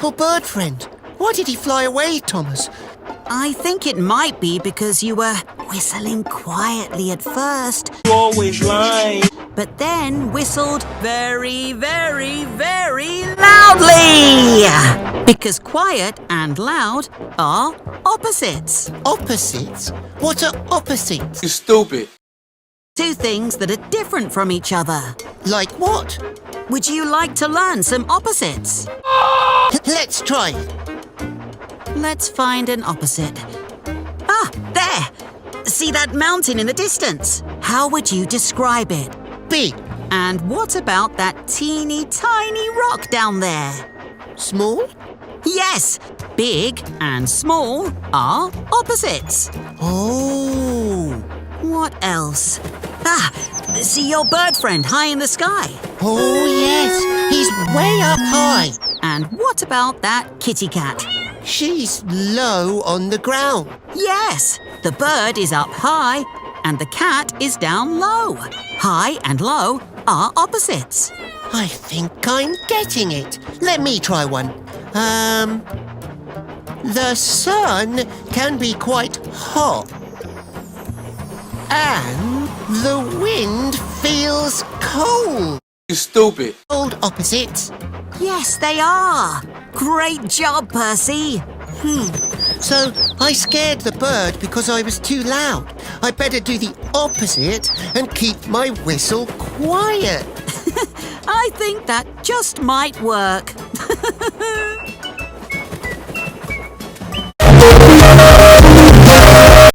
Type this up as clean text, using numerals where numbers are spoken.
Oh, bird friend, why did he fly away, Thomas? I think it might be because you were whistling quietly at first. You always lying. But then whistled very, very, very loudly! Because quiet and loud are opposites. Opposites? What are opposites? You stupid. Two things that are different from each other. Like what? Would you like to learn some opposites? Let's try. Let's find an opposite. Ah, there! See that mountain in the distance? How would you describe it? Big. And what about that teeny tiny rock down there? Small? Yes, big and small are opposites. Oh. What else? Ah, see your bird friend high in the sky. Oh, yes. He's way up high. And what about that kitty cat? She's low on the ground. Yes, the bird is up high and the cat is down low. High and low are opposites. I think I'm getting it. Let me try one. The sun can be quite hot. And the wind feels cold. You stupid. Cold opposites. Yes, they are. Great job, Percy. So I scared the bird because I was too loud. I better do the opposite and keep my whistle quiet. I think that just might work.